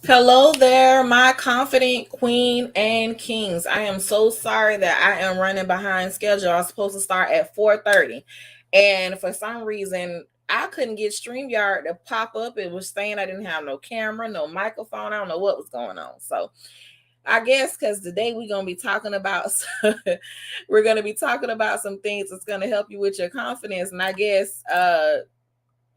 Hello there, my confident queen and kings. I am so sorry that I am running behind schedule. I was supposed to start at 4:30. And for some reason, I couldn't get StreamYard to pop up. It was saying I didn't have no camera, no microphone. I don't know what was going on. So I guess because today we're gonna be talking about some things that's gonna help you with your confidence. And I guess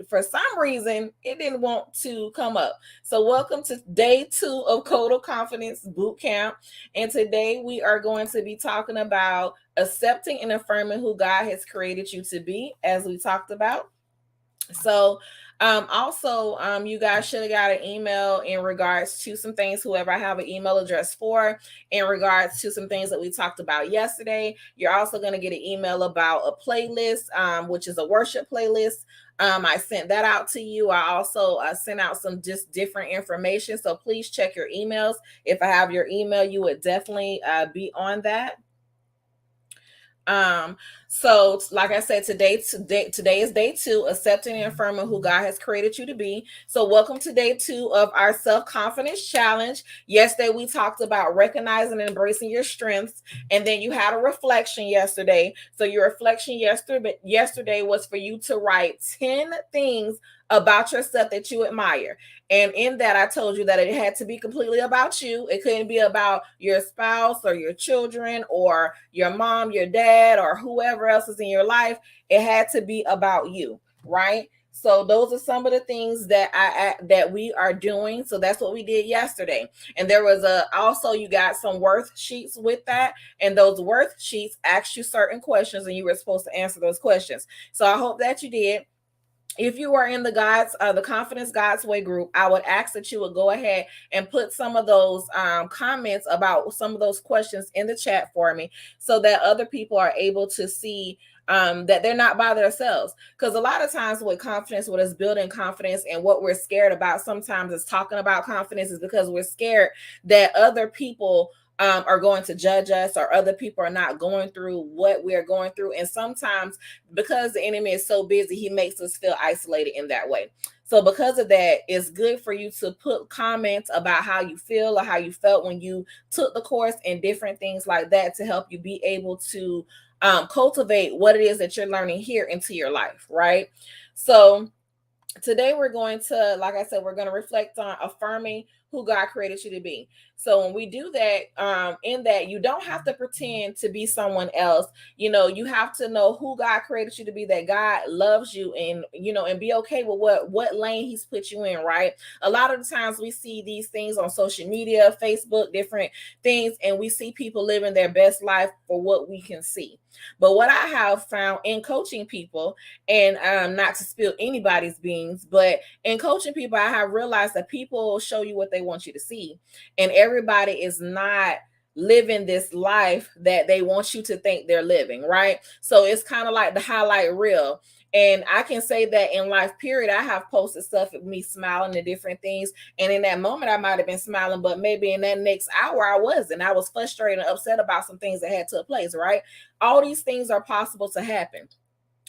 for some reason it didn't want to come up. So welcome to day 2 of Total Confidence Boot Camp. And today we are going to be talking about accepting and affirming who God has created you to be, as we talked about. So also you guys should have got an email in regards to some things, whoever I have an email address for, in regards to some things that we talked about yesterday. You're also going to get an email about a playlist, which is a worship playlist. I sent that out to you. I also sent out some just different information, so please check your emails. If I have your email, you would definitely be on that. So like I said, today is day 2, accepting and affirming who God has created you to be. So welcome to day 2 of our self-confidence challenge. Yesterday we talked about recognizing and embracing your strengths, and then you had a reflection yesterday. So your reflection yesterday was for you to write 10 things about yourself that you admire. And in that, I told you that it had to be completely about you. It couldn't be about your spouse or your children or your mom, your dad, or whoever else is in your life. It had to be about you, right? So those are some of the things that we are doing. So that's what we did yesterday. And there was also you got some worth sheets with that, and those worth sheets asked you certain questions, and you were supposed to answer those questions. So I hope that you did. If you are in the Confidence God's Way group, I would ask that you would go ahead and put some of those comments about some of those questions in the chat for me, so that other people are able to see that they're not by themselves. Because a lot of times with confidence, what is building confidence and what we're scared about sometimes is talking about confidence, is because we're scared that other people are going to judge us, or other people are not going through what we are going through. And sometimes, because the enemy is so busy, he makes us feel isolated in that way. So because of that, it's good for you to put comments about how you feel or how you felt when you took the course, and different things like that, to help you be able to cultivate what it is that you're learning here into your life, right? So today we're going to, like I said, we're going to reflect on affirming who God created you to be. So when we do that, in that, you don't have to pretend to be someone else. You have to know who God created you to be, that God loves you, and and be okay with what lane he's put you in, right? A lot of the times we see these things on social media, Facebook, different things, and we see people living their best life for what we can see. But what I have found in coaching people, and not to spill anybody's beans, but in coaching people, I have realized that people show you what they want you to see, and everybody is not living this life that they want you to think they're living, right? So it's kind of like the highlight reel. And I can say that in life, period, I have posted stuff of me smiling and different things. And in that moment, I might have been smiling, but maybe in that next hour, I wasn't. I was frustrated and upset about some things that had took place, right? All these things are possible to happen.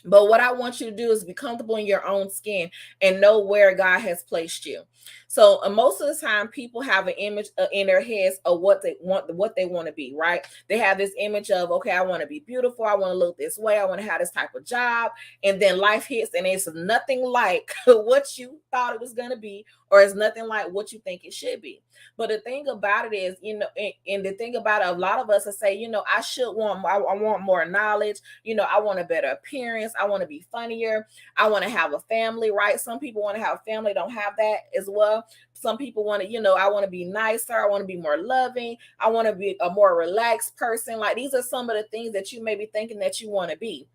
But what I want you to do is be comfortable in your own skin and know where God has placed you. So most of the time, people have an image in their heads of what they want to be, right? They have this image of, okay, I want to be beautiful, I want to look this way, I want to have this type of job, and then life hits, and it's nothing like what you thought it was going to be, or it's nothing like what you think it should be. But the thing about it is, and the thing about it, a lot of us will say, I want more knowledge, I want a better appearance, I want to be funnier, I want to have a family, right? Some people want to have a family, don't have that as well. Some people want to, I want to be nicer, I want to be more loving, I want to be a more relaxed person. Like, these are some of the things that you may be thinking that you want to be,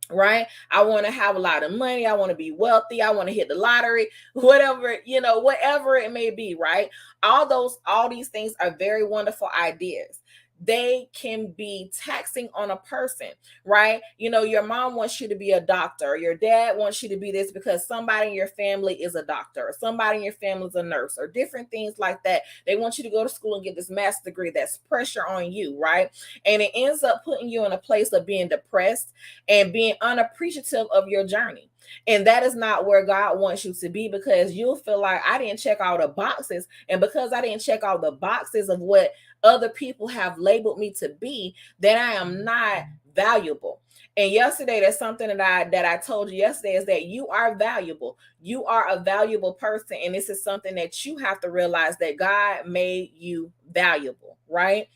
right? I want to have a lot of money, I want to be wealthy, I want to hit the lottery, whatever it may be, right? All these things are very wonderful ideas. They can be taxing on a person, right? Your mom wants you to be a doctor, your dad wants you to be this because somebody in your family is a doctor, or somebody in your family is a nurse, or different things like that. They want you to go to school and get this master's degree. That's pressure on you, right? And it ends up putting you in a place of being depressed and being unappreciative of your journey. And that is not where God wants you to be, because you'll feel like, I didn't check all the boxes. And because I didn't check all the boxes of what other people have labeled me to be, then I am not valuable. And yesterday, that's something that I told you yesterday, is that you are valuable. You are a valuable person. And this is something that you have to realize, that God made you valuable, right?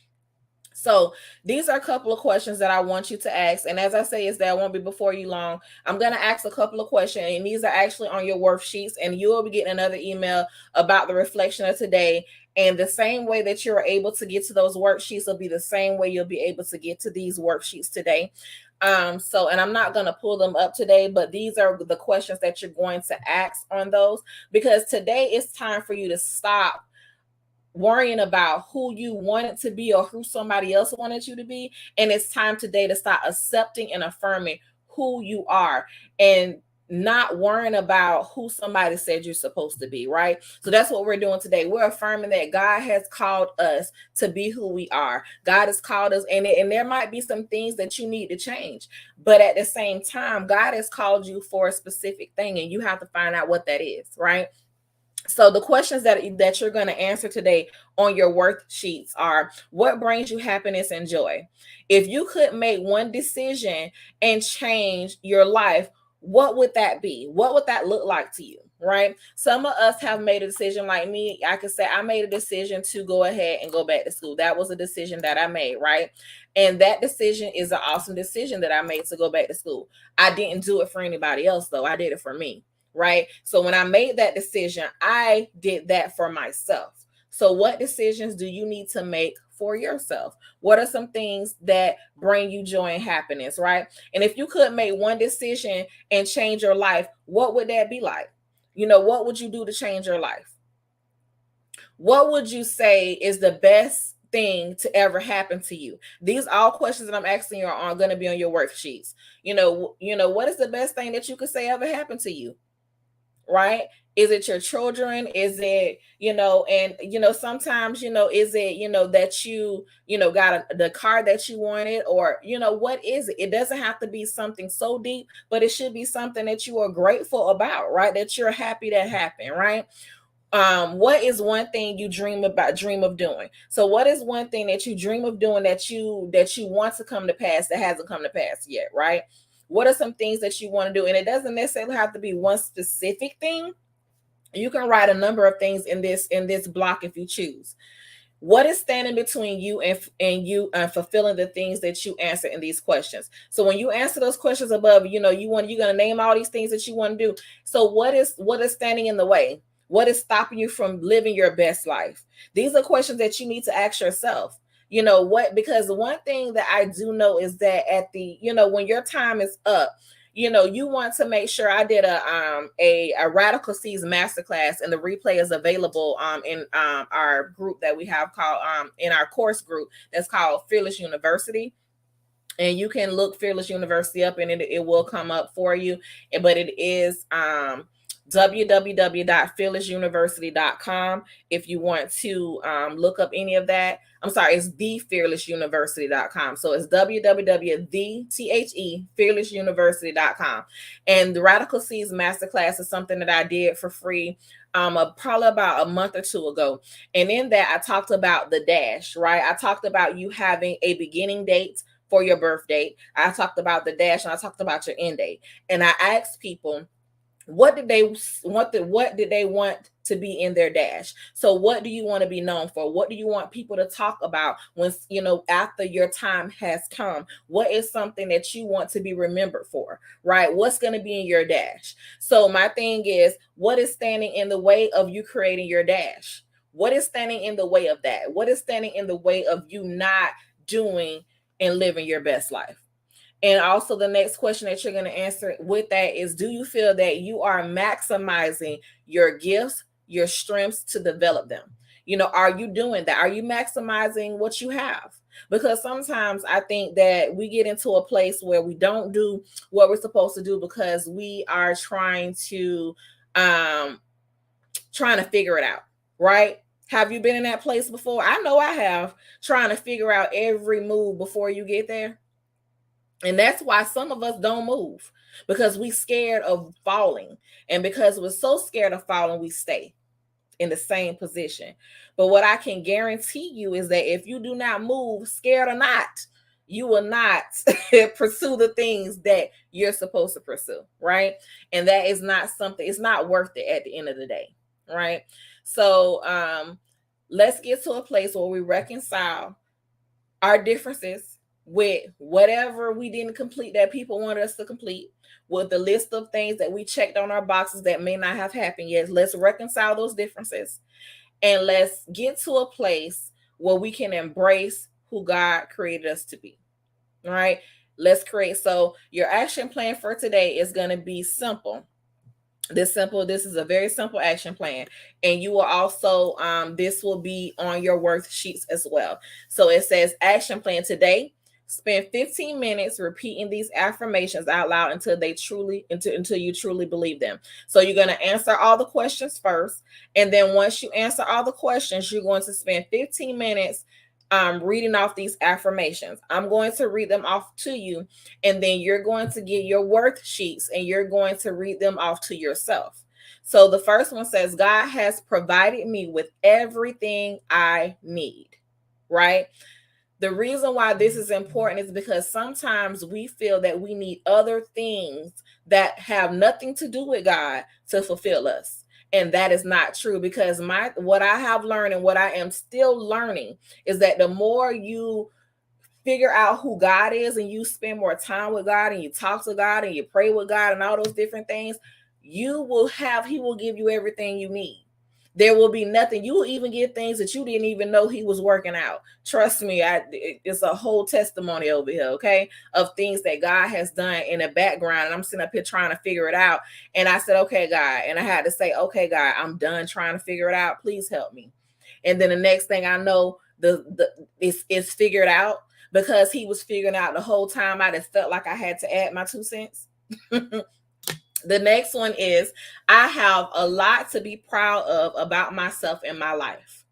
So these are a couple of questions that I want you to ask. And as I say, is that I won't be before you long. I'm going to ask a couple of questions, and these are actually on your worksheets, and you will be getting another email about the reflection of today. And the same way that you're able to get to those worksheets will be the same way you'll be able to get to these worksheets today. And I'm not going to pull them up today, but these are the questions that you're going to ask on those, because today it's time for you to stop worrying about who you wanted to be or who somebody else wanted you to be. And it's time today to start accepting and affirming who you are, and not worrying about who somebody said you're supposed to be, right? So that's what we're doing today. We're affirming that God has called us to be who we are. God has called us, and there might be some things that you need to change, but at the same time, God has called you for a specific thing, and you have to find out what that is, right? So the questions that you're going to answer today on your worksheets are: what brings you happiness and joy? If you could make one decision and change your life, what would that be? What would that look like to you? Right? Some of us have made a decision, like me. I could say I made a decision to go ahead and go back to school. That was a decision that I made, right? And that decision is an awesome decision that I made, to go back to school. I didn't do it for anybody else, though. I did it for me, right? So when I made that decision, I did that for myself. So what decisions do you need to make for yourself? What are some things that bring you joy and happiness, right? And if you could make one decision and change your life, what would that be like? What would you do to change your life? What would you say is the best thing to ever happen to you? These all questions that I'm asking you are going to be on your worksheets. What is the best thing that you could say ever happened to you? Right? Is it your children? Is it, sometimes, is it, that got the car that you wanted, or, what is it? It doesn't have to be something so deep, but it should be something that you are grateful about, right? That you're happy that happened, right? What is one thing you dream of doing? So what is one thing that you dream of doing, that you want to come to pass, that hasn't come to pass yet, right? What are some things that you want to do? And it doesn't necessarily have to be one specific thing. You can write a number of things in this block if you choose. What is standing between you and fulfilling the things that you answer in these questions? So when you answer those questions above, you're going to name all these things that you want to do. So what is standing in the way? What is stopping you from living your best life? These are questions that you need to ask yourself. Because the one thing that I do know is that when your time is up, you want to make sure. I did a Radical Seeds masterclass, and the replay is available in our group that we have called in our course group that's called Fearless University. And you can look Fearless University up, and it will come up for you. But it is www.fearlessuniversity.com if you want to look up any of that. I'm sorry, it's thefearlessuniversity.com. So it's www.fearlessuniversity.com. And the Radical Seeds Masterclass is something that I did for free probably about a month or two ago. And in that, I talked about the dash, right? I talked about you having a beginning date for your birth date. I talked about the dash, and I talked about your end date. And I asked people, what did they want to be in their dash? So what do you want to be known for? What do you want people to talk about when, after your time has come? What is something that you want to be remembered for, right? What's going to be in your dash? So my thing is, what is standing in the way of you creating your dash? What is standing in the way of that? What is standing in the way of you not doing and living your best life? And also the next question that you're going to answer with that is, do you feel that you are maximizing your gifts, your strengths to develop them? Are you doing that? Are you maximizing what you have? Because sometimes I think that we get into a place where we don't do what we're supposed to do because we are trying to figure it out, right? Have you been in that place before? I know I have, trying to figure out every move before you get there. And that's why some of us don't move, because we scared of falling. And because we're so scared of falling, we stay in the same position. But what I can guarantee you is that if you do not move, scared or not, you will not pursue the things that you're supposed to pursue, right? And that is not something, it's not worth it at the end of the day, right? So let's get to a place where we reconcile our differences with whatever we didn't complete that people wanted us to complete, with the list of things that we checked on our boxes that may not have happened yet. Let's reconcile those differences, and let's get to a place where we can embrace who God created us to be. All right. Let's create. So your action plan for today is going to be simple. This is a very simple action plan, and you will also this will be on your worksheets as well. So it says action plan today: spend 15 minutes repeating these affirmations out loud until you truly believe them. So you're going to answer all the questions first, and then once you answer all the questions, you're going to spend 15 minutes reading off these affirmations. I'm going to read them off to you, and then you're going to get your worksheets and you're going to read them off to yourself. So the first one says, God has provided me with everything I need, right? The reason why this is important is because sometimes we feel that we need other things that have nothing to do with God to fulfill us. And that is not true, because what I have learned and what I am still learning is that the more you figure out who God is and you spend more time with God and you talk to God and you pray with God and all those different things, he will give you everything you need. There will be nothing. You will even get things that you didn't even know he was working out. Trust me, it's a whole testimony over here, okay, of things that God has done in the background. And I'm sitting up here trying to figure it out. And I said, okay, God. And I had to say, okay, God, I'm done trying to figure it out. Please help me. And then the next thing I know, it's figured out, because he was figuring out the whole time. I just felt like I had to add my 2 cents. The next one is, I have a lot to be proud of about myself and my life.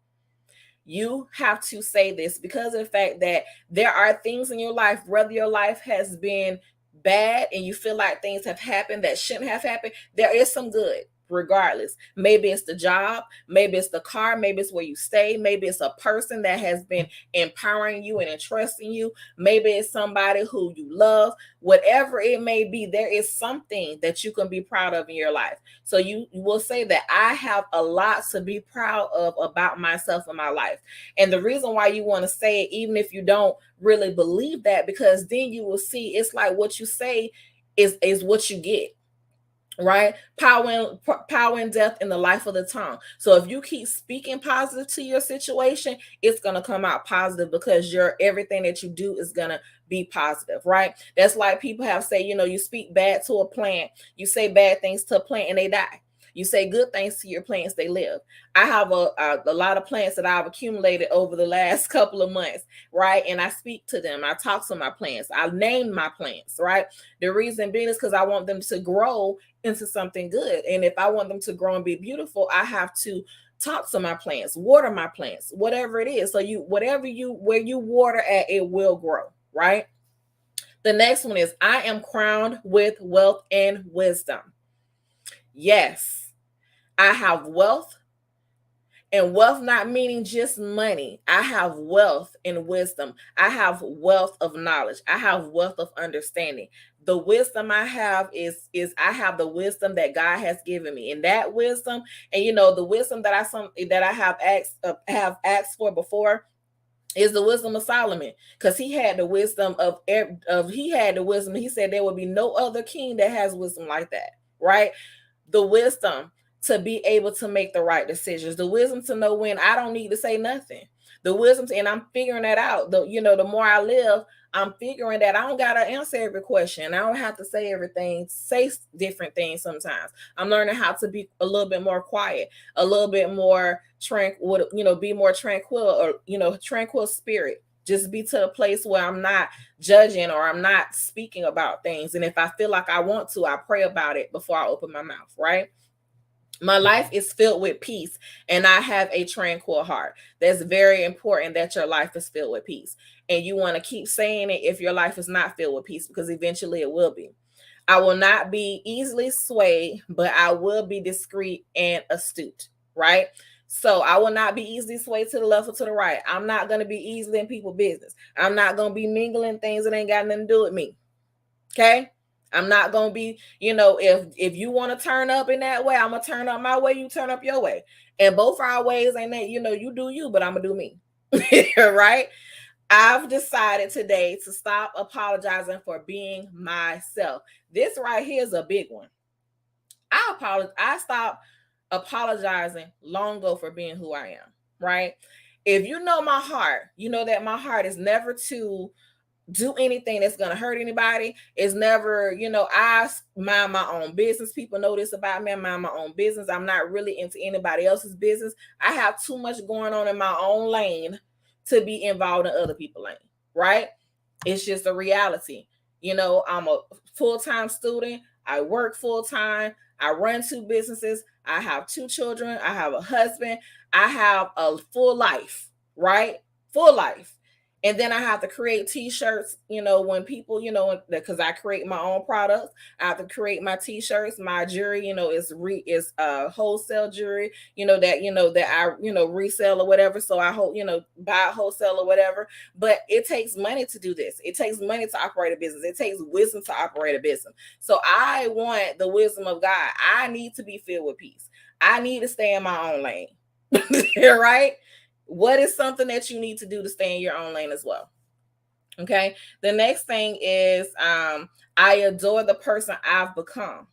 You have to say this because of the fact that there are things in your life, whether your life has been bad and you feel like things have happened that shouldn't have happened, there is some good regardless. Maybe it's the job, maybe it's the car, maybe it's where you stay, maybe it's a person that has been empowering you and entrusting you, maybe it's somebody who you love. Whatever it may be, there is something that you can be proud of in your life. So you will say that I have a lot to be proud of about myself and my life. And the reason why you want to say it, even if you don't really believe that, because then you will see it's like what you say is what you get, right? Power and death in the life of the tongue. So if you keep speaking positive to your situation, it's going to come out positive, because everything that you do is going to be positive, right? That's like people have say, you speak bad to a plant, you say bad things to a plant and they die. You say good things to your plants, they live. I have a lot of plants that I've accumulated over the last couple of months, right? And I speak to them. I talk to my plants. I name my plants, right? The reason being is because I want them to grow into something good. And if I want them to grow and be beautiful, I have to talk to my plants, water my plants, whatever it is. So where you water at, it will grow, right? The next one is, I am crowned with wealth and wisdom. Yes, I have wealth, and wealth not meaning just money. I have wealth and wisdom. I have wealth of knowledge. I have wealth of understanding. The wisdom I have is I have the wisdom that God has given me, and that wisdom, and the wisdom that I have asked for before is the wisdom of Solomon, because he had the wisdom he had the wisdom. He said there will be no other king that has wisdom like that, right? The wisdom to be able to make the right decisions, the wisdom to know when I don't need to say nothing, the wisdom and I'm figuring that out. The more I live, I'm figuring that I don't gotta answer every question. I don't have to say everything, say different things. Sometimes I'm learning how to be a little bit more quiet, a little bit more tranquil, be more tranquil, or tranquil spirit. Just be to a place where I'm not judging or I'm not speaking about things. And if I feel like I want to, I pray about it before I open my mouth, right? My life is filled with peace and I have a tranquil heart. That's very important that your life is filled with peace. And you want to keep saying it if your life is not filled with peace, because eventually it will be. I will not be easily swayed, but I will be discreet and astute, right? So I will not be easily swayed to the left or to the right. I'm not going to be easily in people's business. I'm not going to be mingling things that ain't got nothing to do with me. Okay? I'm not gonna be, if you want to turn up in that way, I'm gonna turn up my way, you turn up your way. And both our ways ain't that, you do you, but I'm gonna do me. Right? I've decided today to stop apologizing for being myself. This right here is a big one. I stopped apologizing long ago for being who I am, right? If you know my heart, you know that my heart is never to do anything that's going to hurt anybody. It's never, I mind my own business. People know this about me. I mind my own business. I'm not really into anybody else's business. I have too much going on in my own lane to be involved in other people's lane, right? It's just a reality. I'm a full-time student. I work full-time. I run two businesses. I have two children. I have a husband. I have a full life, right? Full life. And then I have to create t-shirts, when people, because I create my own products. I have to create my t-shirts, my jewelry, is wholesale jewelry, that I, resell or whatever. So I hope, buy wholesale or whatever. But it takes money to do this. It takes money to operate a business. It takes wisdom to operate a business. So I want the wisdom of God. I need to be filled with peace. I need to stay in my own lane. Right? What is something that you need to do to stay in your own lane as well? Okay. The next thing is I adore the person I've become.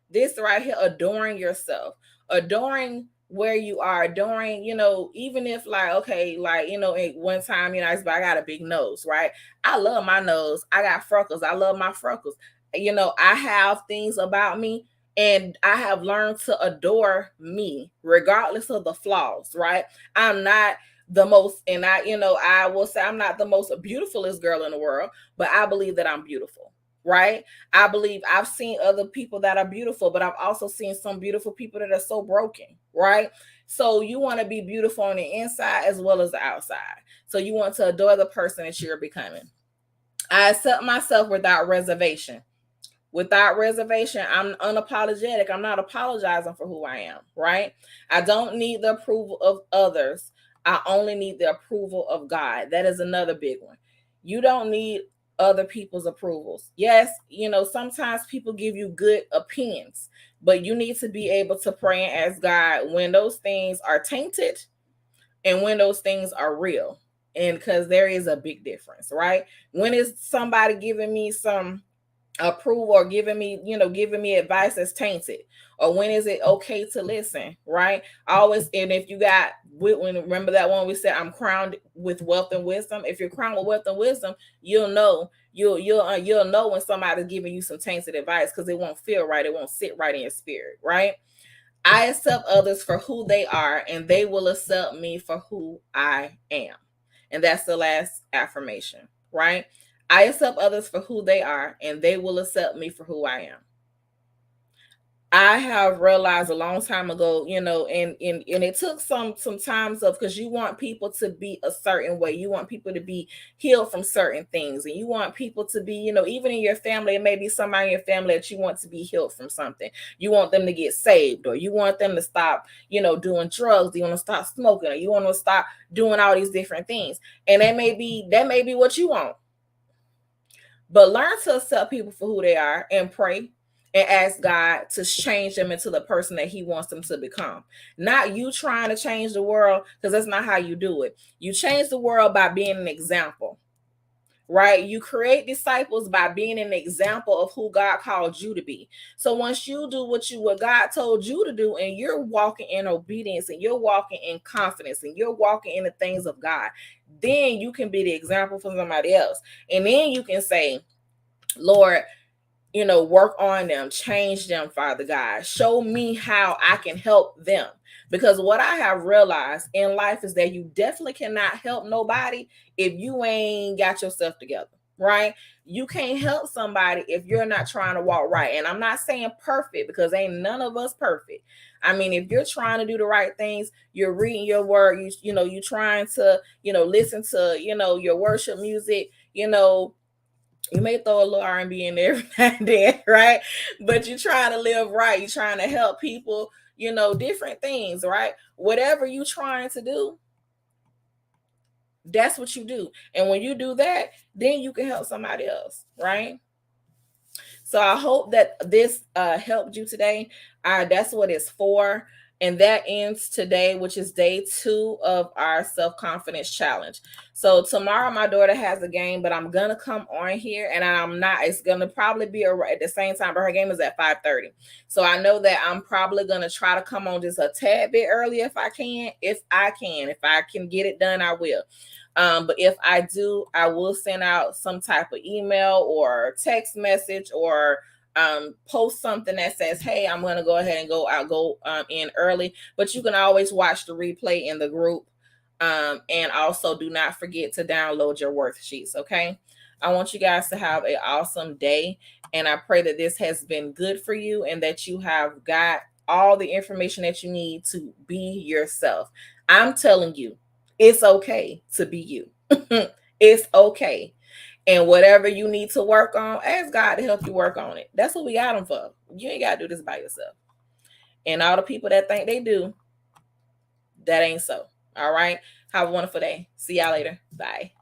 This right here, adoring yourself, adoring where you are, adoring, even if okay, at one time, I got a big nose, right? I love my nose. I got freckles. I love my freckles. I have things about me, and I have learned to adore me regardless of the flaws, right? I'm not the most, and I will say I'm not the most beautifulest girl in the world, but I believe that I'm beautiful, right? I believe I've seen other people that are beautiful, but I've also seen some beautiful people that are so broken, right? So you want to be beautiful on the inside as well as the outside. So you want to adore the person that you're becoming. I accept myself without reservation. Without reservation, I'm unapologetic. I'm not apologizing for who I am, right? I don't need the approval of others. I only need the approval of God. That is another big one. You don't need other people's approvals. Yes, sometimes people give you good opinions, but you need to be able to pray and ask God when those things are tainted and when those things are real. And because there is a big difference, right? When is somebody giving me some approve or giving me advice that's tainted, or when is it okay to listen, right? Always. And if you got, when remember that one we said, I'm crowned with wealth and wisdom. If you're crowned with wealth and wisdom, you'll know when somebody's giving you some tainted advice, because it won't feel right, it won't sit right in your spirit, right? I accept others for who they are, and they will accept me for who I am. And that's the last affirmation, right? I accept others for who they are, and they will accept me for who I am. I have realized a long time ago, and it took some times of, because you want people to be a certain way. You want people to be healed from certain things, and you want people to be, even in your family, it may be somebody in your family that you want to be healed from something. You want them to get saved, or you want them to stop, doing drugs. You want to stop smoking, or you want to stop doing all these different things. And that may be what you want. But learn to accept people for who they are and pray and ask God to change them into the person that He wants them to become. Not you trying to change the world, because that's not how you do it. You change the world by being an example, right? You create disciples by being an example of who God called you to be. So once you do what God told you to do, and you're walking in obedience, and you're walking in confidence, and you're walking in the things of God, then you can be the example for somebody else. And then you can say, Lord, work on them, change them, Father God. Show me how I can help them. Because what I have realized in life is that you definitely cannot help nobody if you ain't got yourself together. right? You can't help somebody if you're not trying to walk right. And I'm not saying perfect, because ain't none of us perfect. I mean, if you're trying to do the right things, you're reading your word, you trying to, listen to, your worship music, you may throw a little R&B in there every now and then, right? But you're trying to live right. You're trying to help people, different things, right? Whatever you're trying to do, that's what you do. And when you do that, then you can help somebody else, right? So I hope that this helped you today. That's what it's for. And that ends today, which is day 2 of our self-confidence challenge. So tomorrow my daughter has a game, but I'm gonna come on here, and I'm not. It's gonna probably be at the same time, but her game is at 5:30. So I know that I'm probably gonna try to come on just a tad bit early if I can. If I can get it done, I will. But if I do, I will send out some type of email or text message, or post something that says, hey, I'm going to go ahead and go in early. But you can always watch the replay in the group. And also do not forget to download your worksheets. Okay. I want you guys to have an awesome day. And I pray that this has been good for you, and that you have got all the information that you need to be yourself. I'm telling you, it's okay to be you. It's okay. And whatever you need to work on, ask God to help you work on it. That's what we got them for. You ain't got to do this by yourself. And all the people that think they do, that ain't so. All right. Have a wonderful day. See y'all later. Bye.